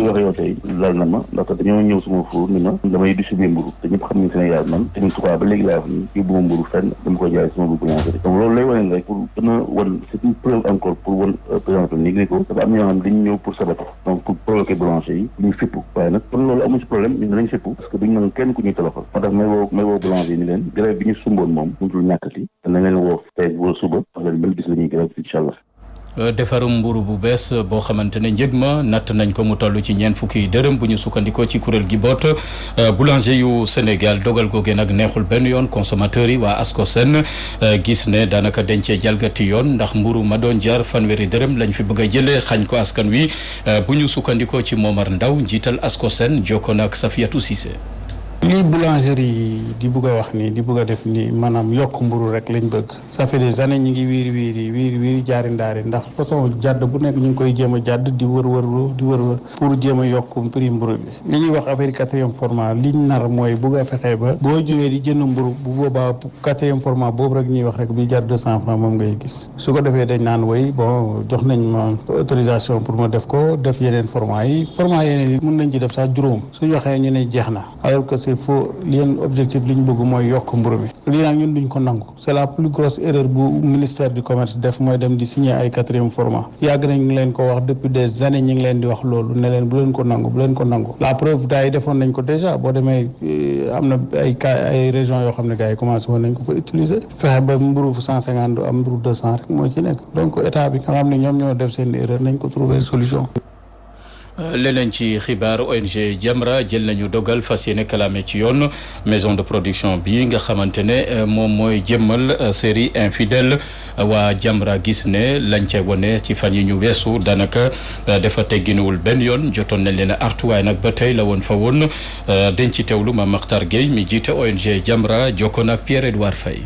wax yow tey dal na ma ndaxte dañoo ñëw suma four ni ma damay distribuer mburu te ñëpp xam nañ Sénégal man te sukaa ba léegi laa wax ni yóbbu ma mburu fenn dama koy jaay suma bu boulangerie donc loolu lay wane rek pour gën a wan c'est une preuve encore pour wan président ni ko dafa am ñoo xam dañu ñëw pour saboter donc pour provoquer boulanger yi ñu fippu waaye nag kon loolu amu ci problème ñun danañ fippu parce que duñu mën kenn ku ñuy toloxal moo tax may woo boulanger yi ni leen grève bi ñu sumboon moom mënutul ñàkkati te nañ leen woo tey wala suba wax leen ban gis la ñuy grève incha allah. defarum mburu bu bees boo xamante ne njëg ma natt nañ ko mu toll ci ñeent fukki dërëm bu ñu sukkandikoo ci kuréel gi boot boulanger yu Sénégal dogal googe nag neexul benn yoon consommateurs yi waa ASCOSEN gis ne daanaka dencee jalgati yoon ndax mburu ma doon jar fanweeri dërëm lañ fi bëgg a jëlee xañ ko askan wi bu ñu sukkandikoo ci Momar Ndaw njiital ASCOSEN jokkoon ak Safiatou Cissé. lii boulangerie yi di bëgg a wax nii di bëgg a def nii maanaam yokk mburu rek lañ bëgg ça fait des années ñi ngi wiiri jaari ndaari ndax façon jàdd bu nekk ñu ngi koy jéem a jàdd di wër pour jéem a yokk prix mburu bi li ñuy wax affaire quatrième format liñ nar mooy bëgg a fexee ba boo jógee di jënd mburu bu boobaa quatrième format boobu rek ñuy wax rek bi jar 200 francs moom ngay gis su ko defee dañ naan way bon jox nañ ma autorisation pour ma def ko def yeneen format yi mën nañ ci def sax juróom su joxee ñu ne jeex na alors que il faut leen objectif li ñu bëgg mooy yokk mburu mi lii nag ñun duñ ko nangu c'est la plus grosse erreur bu ministère du commerce def mooy dem di signer ay quatrième format yàgg nañ ngi leen ko wax depuis des années ñi ngi leen di wax loolu ne leen bu leen ko nangu la preuve gars yi defoon nañ ko déjà boo demee am na ay régions yoo xam ne gars yi commencé woon nañ ko fa utiliser fexe ba mburu 150 am mburu 200 rek moo ci nekk donc état bi nga xam ne ñoom ñoo def seen erreur nañ ko trouver solution. leneen ci xibaar ONG Jamra jël nañu dogal fas yéene kalaame ci yoon maison de production bi nga xamante ne moom mooy jëmmal série infidèle waa Jamra gis ne lañ ca wone ci fan yi ñu weesu daanaka dafa tegginuwul benn yoon jotoon nañ leen a artuwaay nag ba tey la woon fa woon dañ ci teewlu ma Makhtar Gueye mi jiite ONG Jamra jokkoon ak Pierre-Edouard Faye.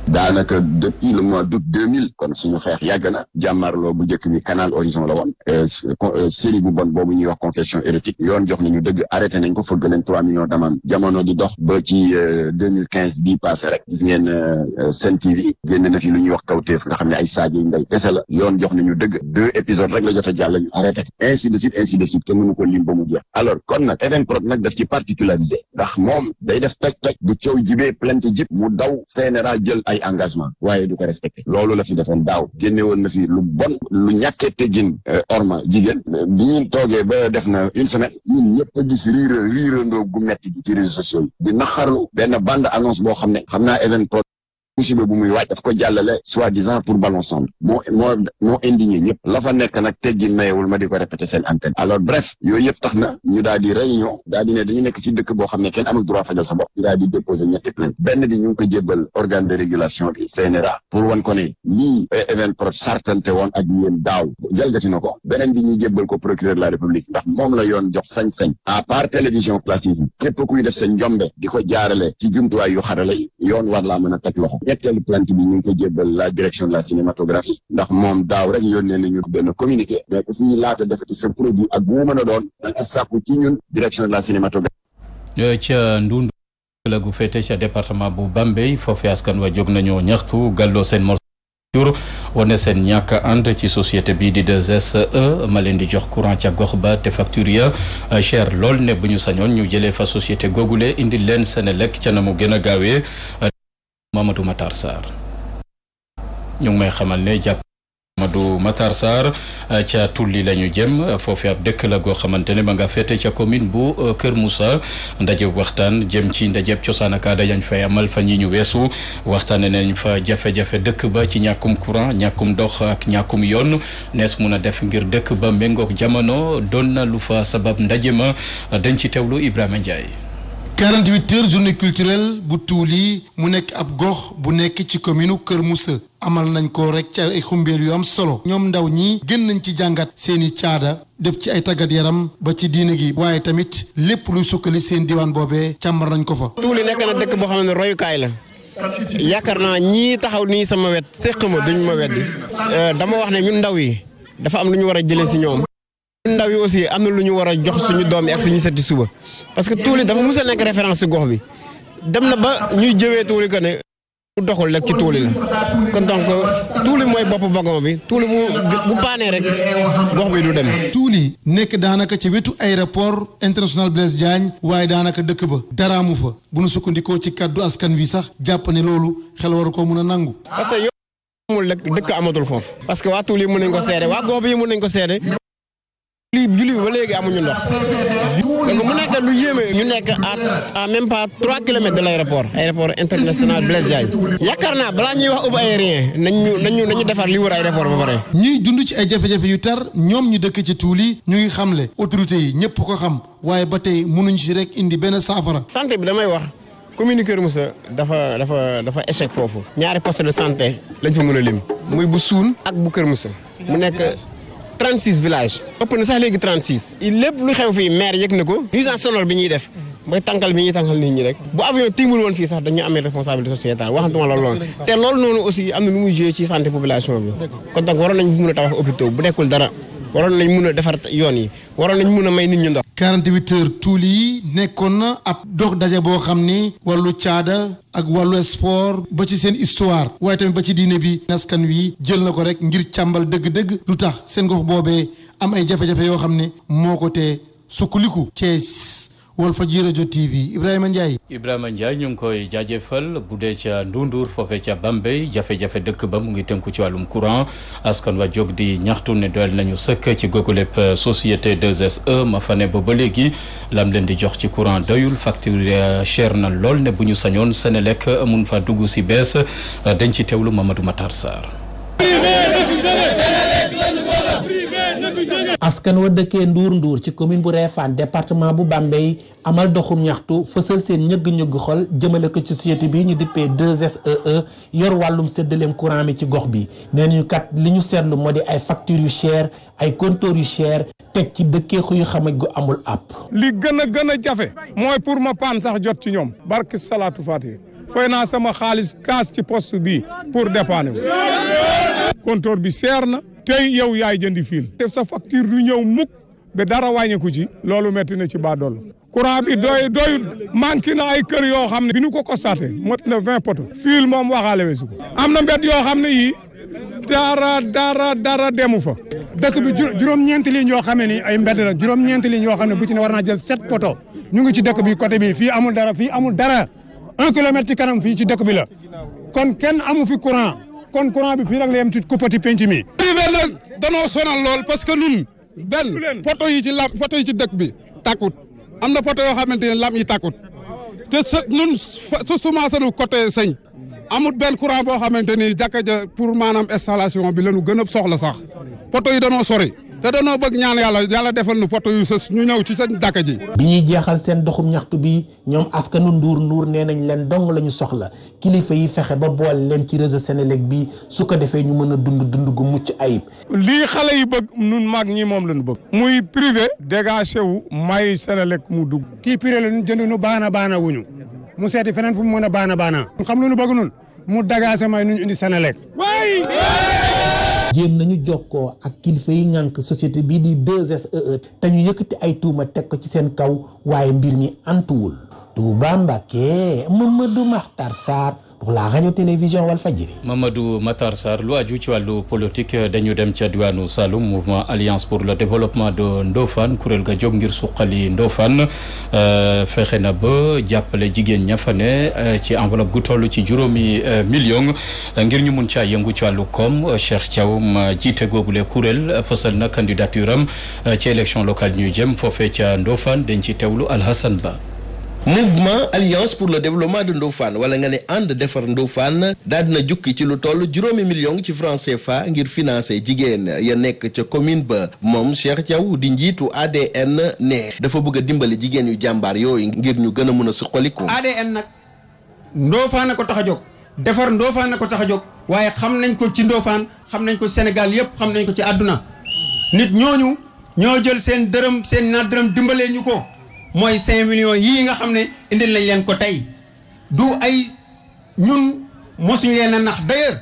daanaka depuis le mois d'août 2000 kon suñu xeex yàgg na jàmmarloo bu njëkk bi Canal Horizon la woon série bu bon boobu ñuy wax confession érotique yoon jox nañu dëgg arrêté nañ ko fëgg leen 3 millions d'amende jamono di dox ba ci 2015 bii passé rek gis ngeen Sen TV génn na fi lu ñuy wax kawteef nga xam ne ay Sadio Ndeye kese la yoon jox nañu dëgg 2 épisodes rek la jot a jàll ñu arrêté ainsi de suite te mënu ko lim ba mu jeex alors kon nag Evenprod nag daf ci particularisé ndax moom day def toj bu coow jibee plainte jib mu daw CNRA jël ay engagement waaye du ko respecté loolu la fi defoon daaw génne woon na fi lu bon lu ñàkkee teggin orma jigéen bi ñu toogee ba def na une semaine ñun ñëpp a gis riirandoo gu metti gi ci réseaux sociaux yi di naxarlu benn bande annonce boo xam ne xam naa Evenprod musiba bu muy waaj daf ko jàllale soi-disant pour ballon ensemble moo indigné ñëpp la fa nekk nag teggin mayewul ma di ko répété seen antenne alors bref yooyu yëpp tax na ñu daal di réunion daal di ne dañu nekk ci dëkk boo xam ne kenn amul droit fajal sa bopp ñu daal di déposer ñetti plainte benn bi ñu ngi ko jébbal organe de régulation bi CNRA pour wan ko ne lii Evenprod sartante woon ak yéen daaw jalgati na ko beneen bi ñu jébbal ko procureur de la République ndax moom la yoon jox sañ-sañ à part télévision classique yi képp kuy def sa njombe di ko jaarale ci jumtuwaay yu xarala yi yoon war laa mën a teg loxo ñetteelu plainte bi ñu ngi ko jébbal la direction de la cinématographie ndax moom daaw rek yónnee nañu benn communiqué mais ku fi laata defati sa produit ak bu mu mën a doon da nga sàkku ci ñun direction de la cinématographie. ca Ndundu la gu féete ca département bu Bambey foofu askan wa jóg nañoo ñaxtu gàlloo seen morceau wane seen ñàkk ànd ci société bii di 2SE ma leen di jox courant ca gox ba te facture ya cher lool ne bu ñu sañoon ñu jëlee fa société googule indi leen Senelec ca na mu gën a gaawee. Mamadou Matar Sarr ñu ngi may xamal ne jàpp Mamadou Matar Sarr ca Tulli la ñu jëm foofu ab dëkk la goo xamante ne ma nga féete ca commune bu Kër Moussa ndajeb waxtaan jëm ci ndajeb cosaan ak aada yañ fay amal fan yi ñu weesu waxtaane nañ fa jafe-jafe dëkk ba ci ñàkkum courant ñàkkum ndox ak ñàkkum yoon nees mun a def ngir dëkk ba méngoog jamono doon na lu fa sabab ndaje ma dañ ci teewlu Ibrahima Ndiaye. 48 heures journée culturelle bu Tuuli mu nekk ab gox bu nekk ci commune Kër Moussa amal nañ ko rek ci ay xumbeel yu am solo ñoom ndaw ñi gën nañ ci jàngat seeni caada def ci ay tàggat yaram ba ci diine gi waaye tamit lépp luy sukkali seen diwaan boobee càmbar nañ ko fa. Tuuli nekk na dëkk boo xam ne royukaay la yaakaar naa ñii taxaw nii sama wet séq ma duñ ma weddi dama wax ne ñun ndaw yi dafa am lu ñu war a jëlee si ñoom. ndaw yi aussi am na lu ñu war a jox suñu doom yi ak suñu setti suba parce que Tuuli dafa mus a nekk référence ci gox bi dem na ba ñuy jëwee Tuuli que ne doxul rek ci tuuli la kon donc tuuli mooy bopp wagon bi tuuli bu paanee rek gox bi du dem. tuuli nekk daanaka ci wetu aéroport international Blaise Diagne waaye daanaka dëkk ba daraamu fa bu nu sukkandikoo ci kàddu askan wi sax jàpp ne loolu xel waru ko mën a nangu. parce que yow amul rek dëkk amatul foofu. parce que waa tuuli yi mën nañ ko seede waa gox bi mën nañ ko seede. julli ba léegi amuñu ndox donc mu nekk lu yéeme ñu nekk à même pas 3 kilomètres de l'aéroport international Blaise Diagne yaakaar naa balaa ñuy wax ubbi aérien nañu defar li wër aéroport ba pare. ñuy dund ci ay jafe-jafe yu tar ñoom ñu dëkk ci Tuuli ñu ngi xamle autorités yi ñëpp ko xam waaye ba tey mënuñ si rek indi benn saafara. santé bi damay wax commune Kër Moussa dafa échec foofu. ñaari poste de santé lañ fa mën a lim muy bu Suun ak bu Kër Moussa mu nekk 36 villages ëpp na sax léegi 36 lépp lu xew fii maire yëg na ko nuisance sonore bi ñuy def mooy tànkal bi ñuy tànkal nit ñi rek bu avion tiimul woon fii sax dañu amee responsabilité sociétale waxantuma la loolu te loolu noonu aussi am na lu muy joué ci santé population bi kon donc waroon nañ mën a tabax hôpitaux bu nekkul dara waroon nañ mën a defar yoon yi waroon nañ mën a may nit ñu ndox 48 heures Tuuli yi nekkoon na ab dox daje boo xam ni wàllu caada ak wàllu sport ba ci seen histoire waaye tamit ba ci diine bi askan wi jël na ko rek ngir càmbal dëgg-dëgg lu tax seen gox boobee am ay jafe-jafe yoo xam ne moo ko tee sukkuliku Thiès Walfadjri rajo TV Ibrahima Ndiaye. Ibrahima Ndiaye ñu ngi koy jaajëfal bu dee ca Ndundur foofee ca Bambey jafe-jafe dëkk ba mu ngi tënku ci wàllum courant askan wa jóg di ñaxtu ne doyal nañu sëkk ci googu lépp société 2SE ma fa ne ba léegi lam leen di jox ci courant doyul facture cher na lool ne bu ñu sañoon Senelec mun fa dugg si bees dañ ci teewlu Mamadou Matar Sarr. askan wa dëkkee Ndour ci commune bu Réfane département bu Bambey amal doxum ñaxtu fësal seen ñëgg-ñëgg xol jëmale ko ci société bi ñu dippee 2SEE yor wàllum séddaleem courant mi ci gox bi nee nañu kat li ñu seetlu moo di ay factures yu cher ay compteurs yu cher teg ci dëkkeexu yu xamaj gu amul app. li gën a jafe mooy pour ma paan sax jot ci ñoom barki salaatu Fatiha fay naa sama xaalis kaas ci poste bi pour dépanner wu compteur bi seer na tey yow yaay jëndi fiil def sa facture du ñëw mukk ba dara wàññeeku ci loolu metti na ci baadoolo courant bi doyul manqué na ay kër yoo xam ne bi ñu ko constaté mot na 20 poto fiil moom waxaale weesu ko am na mbedd yoo xam ne yii dara demu fa dëkk bi juróom-ñeenti lignes yoo xam ne ni ay mbedd la juróom-ñeenti lignes yoo xam ne bu ci ne war naa jël 7 poto ñu ngi ci dëkk bi côté bi fii amul dara 1 kilomètre ci kanam fii ci dëkk bi la kon kenn amu fi courant kon courant bi fii rek la yem ci kuppati penc mi. privé nag danoo sonal lool parce que nun benn poto yi ci dëkk bi takkut am na poto yoo xamante ne lam yi takkut te nun sa sunu côté sëñ amul benn courant boo xamante ni jàkka ja pour maanaam installation bi lañu gën a soxla sax poto yi danoo sori te danoo bëgg ñaan yàlla defal nu poto yu sës ñu ñëw ci seen jàkka ji. bi ñuy jeexal seen doxum ñaxtu bi ñoom askanu Ndour nee nañ leen dong la ñu soxla kilifa yi fexe ba boole leen ci réseau Senelec bi su ko defee ñu mën a dund gu mucc ayib. lii xale yi bëgg nun mag ñi moom lañu bëgg. muy privé dégagé wu may Senelec mu dugg. kii privé la ñu jënd nu baana wuñu mu seeti feneen fu mu mën a baana. xam lu ñu bëgg nun mu dégagé may nu ñu indi Senelec. jéem nañu jokkoo ak kilifa yi ngànk société bii di 2SEE te ñu yëkkati ay tuuma teg ko ci seen kaw waaye mbir mi antuwul. Touba Mbacké Mamadou Makhtar Sarr pour la radio télévision Walfadjri. Mamadou Matar Sarr lu aju ci wàllu politique dañu dem ca diwaanu Saloum mouvement alliance pour le développement de Ndofane kuréel ga jóg ngir suqali Ndofane fexe na ba jàppale jigéen ña fa ne ci enveloppe gu toll ci juróomi million ngir ñu mun caa yëngu ci wàllu koom Cheikh Thiaw ma jiite googule kuréel fësal na candidature am ci élection locale ñu jëm foofee ca Ndofane dañ ci teewlu Alhassane Ba. mouvement alliance pour le développement de Ndofane wala nga ne ànd defar Ndofane daal dina jukki ci lu toll juróomi million ci franc CFA ngir financer jigéen ya nekk ca commune ba moom Cheikh Thiaw di njiitu ADN ne dafa bëgg a dimbali jigéen yu jàmbaar yooyu ngir ñu gën a mën a suqaliku. ADN nag Ndofane ko tax a jóg defar Ndofane ko tax a jóg waaye xam nañ ko ci Ndofane xam nañ ko Sénégal yépp xam nañ ko ci àdduna nit ñooñu ñoo jël seen dërëm seen ñaar dërëm dimbalee ñu ko. mooy 5 millions yii nga xam ne indil nañ leen ko tey du ay ñun mosuñ leen a nax d'ailleurs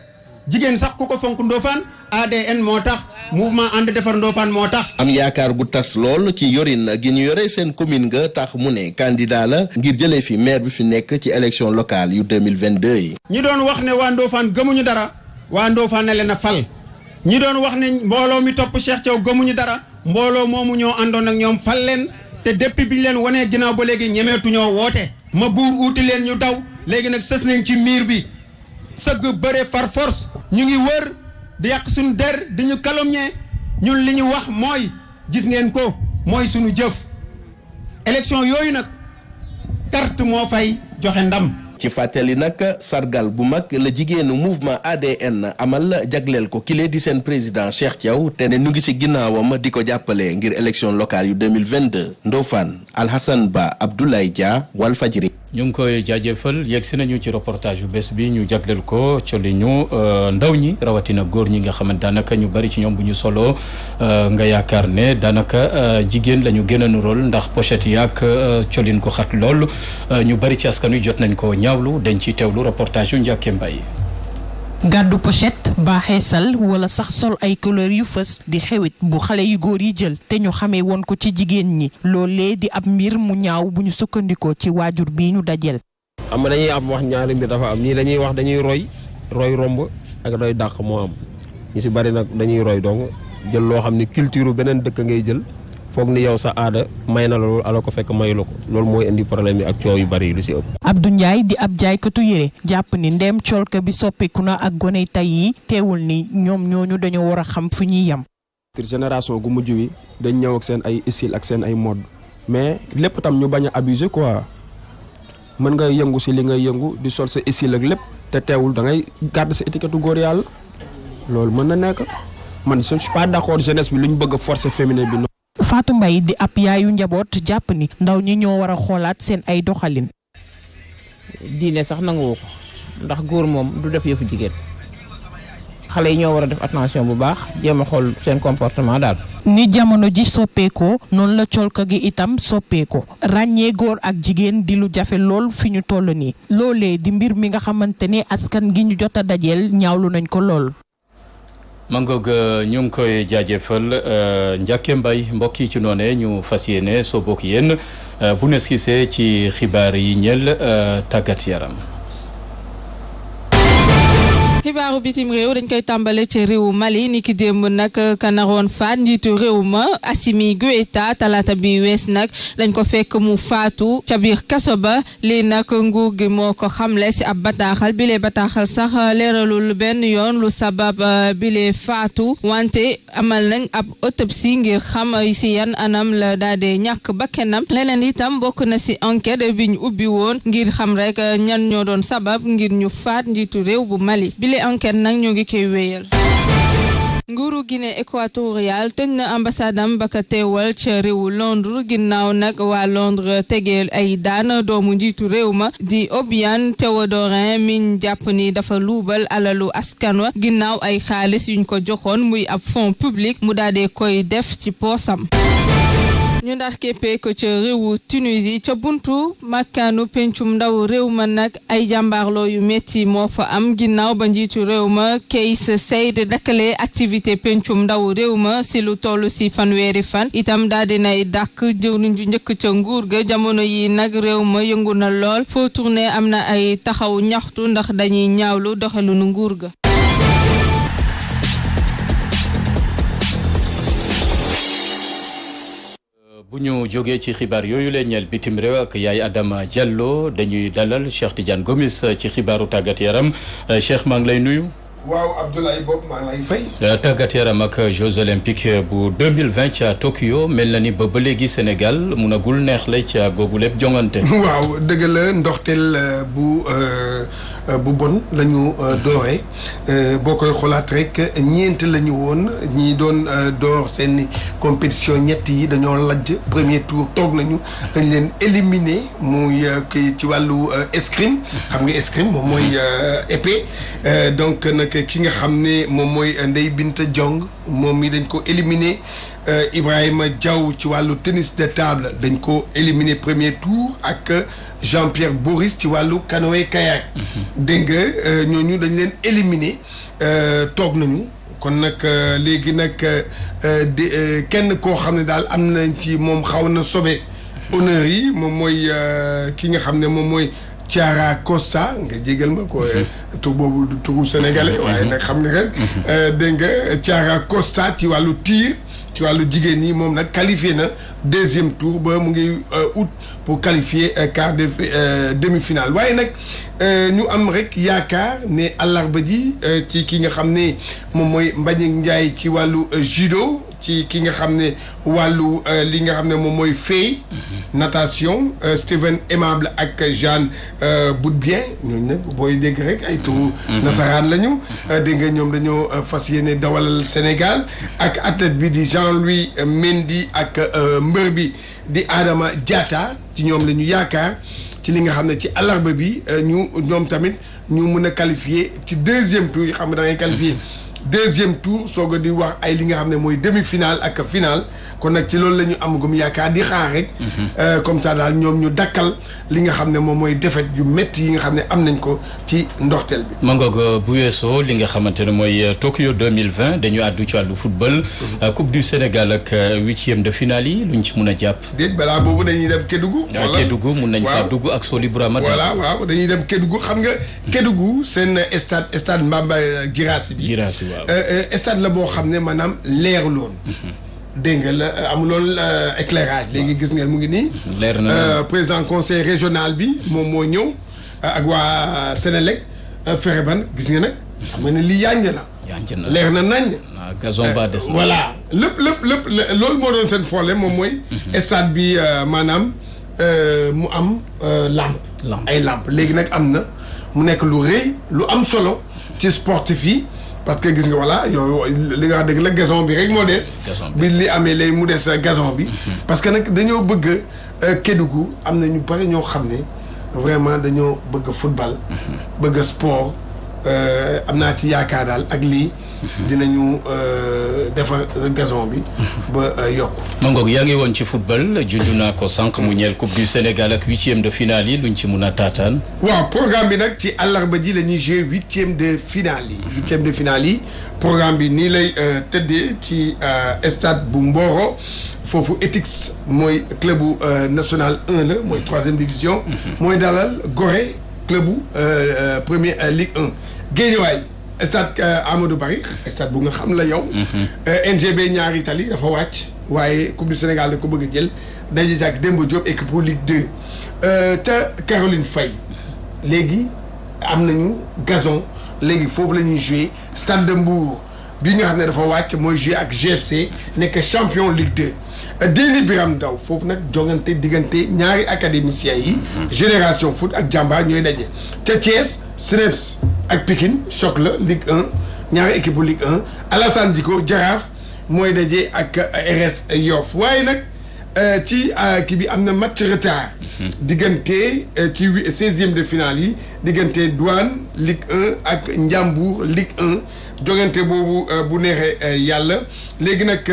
jigéen sax ku ko fonk Ndofane ADN moo tax mouvement ànd defar Ndofane moo tax. am yaakaar gu tas lool ci yorin gi ñu yore seen commune nga tax mu ne candidat la ngir jëlee fi maire bi fi nekk ci élection locale yu 2022 yi. ñi doon wax ne waa Ndofane gëmuñu dara waa Ndofane ne leen a fal ñi doon wax ne mbooloo mi topp Cheikh Thiaw gëmuñu dara mbooloo moomu ñoo àndoon ak ñoom fal leen te depuis bi ñu leen wanee ginnaaw ba léegi ñemeetuñoo woote. ma buur uuti leen ñu daw léegi nag sës nañ ci miir bi sëgg bëre far force ñu ngi wër di yàq suñu der di ñu calomnier ñun li ñu wax mooy gis ngeen ko mooy suñu jëf élection yooyu nag carte moo fay joxe ndam. ci fàttali nag sargal bu mag la jigéenu mouvement ADN amal jagleel ko kile di seen président Cheikh Thiaw te ne ñu ngi ci ginnaawam di ko jàppale ngir élection locale yu 2022 Ndofane Alhassane Ba Abdoulaye Dia Walfadjri. ñu ngi koy jaajëfal yegg si nañu ci reportage yu bés bi ñu jagleel ko coli ñu ndaw ñi rawatina góor ñi nga xamante daanaka ñu bari ci ñoom bu ñu solo nga yaakaar ne daanaka jigéen la ñu gën a nuróol ndax pochette yi ak colin ko xat lool ñu bari ci askan wi jot nañ ko ñaawlu dañ ciy teewlu reportage yu Ndiaké Mbaye. gàddu pochette baaxeesal wala sax sol ay couleur yu fës di xewit bu xale yu góor yi jël te ñu xamee woon ko ci jigéen ñi loolee di ab mbir mu ñaaw bu ñu sukkandikoo ci waajur bii ñu dajeel. am na dañuy am wax ñaari mbir dafa am ñii dañuy wax dañuy roy romb ak roy dàq moo am ñi si bari nag dañuy roy donc jël loo xam ni culture beneen dëkk ngay jël foog ni yow sa aada may na la loolu ala ko fekk mayu la ko loolu mooy indi problème yi ak coow yu bari lu si ëpp. Abdou Ndiaye di ab jaaykatu yére jàpp ni ndeem colka bi soppeeku na ak goney tay yi teewul ni ñoom ñooñu dañoo war a xam fu ñuy yem. génération gu mujj wi dañ ñëw ak seen ay style ak seen ay mode mais lépp tam ñu bañ a abuser quoi mën nga yëngu si li ngay yëngu di sol sa style ak lépp te teewul da ngay garder sa étiquette góor yàlla loolu mën na nekk man je suis pas d'accord jeunesse bi lu ñu bëgg a forcer féminin bi. Fatou Mbaye di ab yaayu njaboot jàpp ni ndaw ñi ñoo war a xoolaat seen ay doxalin. diine sax nanguwu ko ndax góor moom du def yëfu jigéen xale yi ñoo war a def attention bu baax jéem a xool seen comportement daal. ni jamono ji soppeekoo noonu la colka gi itam soppeekoo ràññee góor ak jigéen di lu jafe lool fi ñu toll nii loolee di mbir mi nga xamante ne askan gi ñu jot a dajeel ñaawlu nañ ko lool. mangoog ñu ngi koy jaajëfal Ndiaké Mbaye mbokk yi ci noone ñu fas yéene soo bokk yéen bu ne skisee ci xibaar yi ñeel tàggat yaram. xibaaru bitim réew dañ koy tàmbale ci réewu Mali ni ki démb nag ka naroon faat njiitu réew ma Assimi Goïta talaata bi wees nag dañ ko fekk mu faatu ca biir kaso ba lii nag nguur gi moo ko xamle si ab bataaxal bile bataaxal sax leeralul benn yoon lu sabab bile faatu wante amal nañ ab autopsie ngir xam si yan anam la daal di ñàkk bakkanam leneen itam bokk na si enquête bi ñu ubbi woon ngir xam rek ñan ñoo doon sabab ngir ñu faat njiitu réew bu Mali enquête nag ñoo ngi koy wéyal. nguuru Guinée équatoriale tëj na ambassade am ba ka teewal ca réewu Londres ginnaaw nag waa Londres tegeel ay daan doomu njiitu réew ma di Obiang Théodorin miñ jàpp ni dafa luubal alalu askan wa ginnaaw ay xaalis yuñ ko joxoon muy ab fonds public mu daal di koy def ci poosam. ñu ndax képpee ko ca réewu Tunisie ca buntu makkaanu pencum ndaw réew ma nag ay jàmbaarloo yu métti moo fa am ginnaaw ba njiitu réew ma Kais Saied dakkalee activité pencum ndaw réew ma si lu toll si fanweeri fan itam daal dinay dàkk jëwriñ ju njëkk ca nguur ga jamono yi nag réew ma yëngu na lool foo tourné am na ay taxaw ñaxtu ndax dañuy ñaawlu doxalinu nguur ga. bu ñu jógee ci xibaar yooyu la ñeel bitim réew ak yaay Adama Diallo dañuy dalal Cheikh Tidiane Gomis ci xibaaru tàggat yaram Cheikh maa ngi lay nuyu. waaw Abdoulaye Bob maa ngi lay fay. tàggat yaram ak Jeux olympiques bu 2020 ca Tokyo mel na ni ba léegi Sénégal munagul neex la ca googu lépp jongante. waaw dëgg la ndoxteel bu bon la ñu dooree boo koy xoolaat rek ñeent la ñu woon ñi doon door seen compétition ñett yi dañoo lajj premier tour toog nañu dañ leen éliminé muy ci wàllu escrime xam nga escrime moom mooy épée donc nag ki nga xam ne moom mooy Ndeye Binta Diong moom mi dañ ko éliminé Ibrahima Diaw ci wàllu tennis de table dañ ko éliminé premier tour ak Jean-Pierre Boris ci wàllu canoë kayak dégg nga ñooñu dañ leen éliminé toog nañu kon nag léegi nag di kenn koo xam ne daal am nañ ci moom xaw na sobe honneur yi moom mooy ki nga xam ne moom mooy Thiara Costa nga jégal ma ko tur boobu du turu sénégalais waaye nag xam ne rek dégg nga Thiara Costa ci wàllu tir ci wàllu jigéen ñi moom nag qualifié na deuxième tour ba mu ngi août pour qualifier quart de demi-finale waaye nag ñu am rek yaakaar ne àllarba ji ci ki nga xam ne moom mooy Mbagnick Ndiaye ci wàllu judo ci ki nga xam ne wàllu li nga xam ne moom mooy fey natation Steven Aimable ak Jeanne Boudbien ñooñu nag booy dégg rek ay turu nasaraan lañu dégg nga ñoom dañoo fas yéene dawalal Sénégal ak athlète bi di Jean-Louis Mendy ak mbër bi di Adama Diatta ci ñoom la ñu yaakaar ci li nga xam ne ci àllarba bi ñoom tamit ñu mën a qualifier ci deuxième tour yi xam nga da ngay qualifier deuxième tour soog a di wax ay li nga xam ne mooy demi-finale ak finale kon nag ci loolu la ñu amagum yaakaar di xaar rek. comme ça daal ñoom ñu dakkal li nga xam ne moom mooy défaite yu métti yi nga xam ne am nañ ko ci ndorteel bi. Mangoog bu weesoo li nga xamante ne mooy Tokyo 2020 dañu àddu ci wàllu football. Coupe du Sénégal ak 8e de finale yi luñ ci mun a jàpp. déet balaa boobu dañuy dem Kédougou. wala Kédougou mun nañ faa dugg ak Soli Bourama. voilà waaw dañuy dem Kédougou xam nga. Kédougou seen stade Mbamba Guirassy bi. Guirassy waaw. stade la boo xam ne maanaam leeruloon. dégg nga la amuloon éclairage léegi gis ngeen mu ngi nii. leer na président conseil régional bi moom moo ñëw ak waa Sénélec fexe ban gis nga nag xam nga ne lii yànj la. yànj na leer na nañ. gazon ba des na. voilà lépp loolu moo doon seen problème moom mooy. stade bi maanaam mu am lampe. ay lampe léegi nag am na mu nekk lu rëy lu am solo ci sportif yi. parce que gis nga voilà yow li nga wax dëgg la gazon bi rek moo des. bi li amee lay mu des gazon bi. parce que nag dañoo bëgg Kédougou am na ñu bari ñoo xam ne vraiment dañoo bëgg football. bëgg sport am naa ci yaakaar daal ak lii. dinañu defar gazon bi ba yokku. Mangoog yaa ngi woon ci football junj naa ko sànq mu ñeel coupe du Sénégal ak 8e de finale yi luñ ci mun a taataan. waaw programme bi nag ci àllarba ji la ñuy joué 8e de finale yi. 8e de finale yi programme bi nii lay tëddee ci stade bu Mboro foofu ETICS mooy club bu national 1 la mooy 3e division. mooy dalal Gorée club bu première Ligue 1 Guédiawaye. stade Amadou Barry stade bu nga xam la yow. NGB ñaari tali dafa wàcc. waaye coupe du Sénégal da ko bëgg a jël daje ak Demba Diop équipe pour Ligue 2. te Caroline Faye léegi am nañu gazon léegi foofu la ñuy joué stade de Mbour bi nga xam ne dafa wàcc mooy joué ak GFC nekk champion Ligue 2. Déli Biram Ndaw foofu nag jongante diggante ñaari académiciens yi. Génération Foot ak Jàmbaar ñooy daje. te Thiès Cneps ak Pikine choc la Ligue 1 ñaari équipe bu Ligue 1 Alassane Djiko Jaraaf mooy daje ak RS Yoff waaye nag ci kii bi am na match retard. diggante ci 16e de finale yi diggante Douane Ligue 1 ak Ndiambour Ligue 1 jogante boobu bu neexee yàlla léegi nag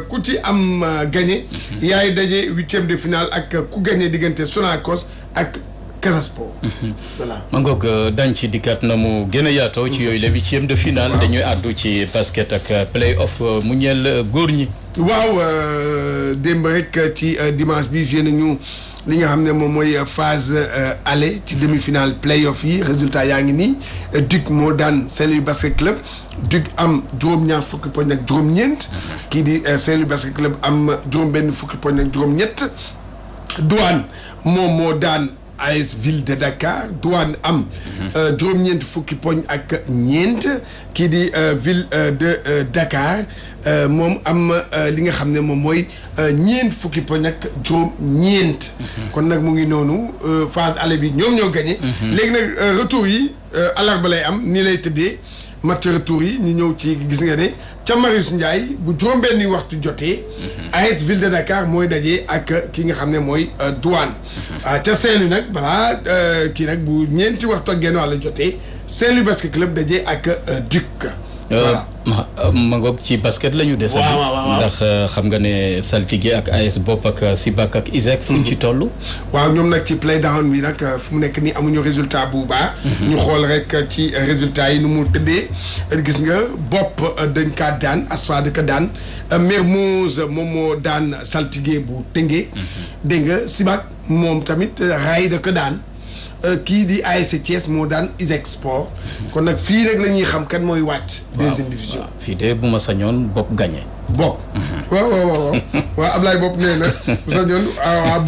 ku ci am gagné. yaay daje 8e de finale ak ku gagné diggante Sonacos ak Casa Sport. voilà. Mangoog dañ ci dikkaat na mu gën a yaatoo ci yooyu la 8e de finale dañuy àddu ci basket ak play off mu ñeel góor ñi. waaw démb rek ci dimanche bi joué nañu li nga xam ne moom mooy phase aller ci demi-finale play-off yi résultat yaa ngi nii Duc moo daan Saint-Louis Basket Club Duc am juróom-ñaar fukki poñ ak juróom-ñeent. kii di Saint-Louis Basket Club am juróom-benn fukki poñ ak juróom-ñett. Douane moom moo daan AS Ville de Dakar Douane am juróom-ñeent fukki poñ ak ñeent kii di Ville de Dakar moom am li nga xam ne moom mooy ñeent fukki poñ ak juróom-ñeent. kon nag mu ngi noonu phase aller bi ñoom ñoo gagné. léegi nag retour yi àllarba lay am nii lay tëddee match retour yi ñu ñëw ci gis nga ne ca Marius Ndiaye bu juróom-benni waxtu jotee. AS Ville de Dakar mooy daje ak ki nga xam ne mooy Douane. ca Saint-Louis nag balaa kii nag bu ñeenti waxtu ak genn wàll jotee Saint-Louis Basket Club daje ak Duc. voilà ma ngoog ci basket la ñu dese. ndax xam nga ne Saltigué ak AS Bopp ak Sibac ak ISEC. fu ñu ci toll. waaw ñoom nag ci play down bi nag fu mu nekk nii amuñu résultat bu baax. ñu xool rek ci résultat yi nu mu tëddee gis nga Bopp dañ kaa daan Asfa da ka daan Mermoz moom moo daan Saltigué bu Tëngéej. dégg nga Sibac moom tamit Rail da ka daan. kii di ASC Thiès moo daan ISEC Sport kon nag fii rek la ñuy xam kan mooy wàcc. deuxième division. fii de bu ma sañoon Bopp gagné. Bopp. waaw Ablaye Bopp nee na bu sañoon waaw Bopp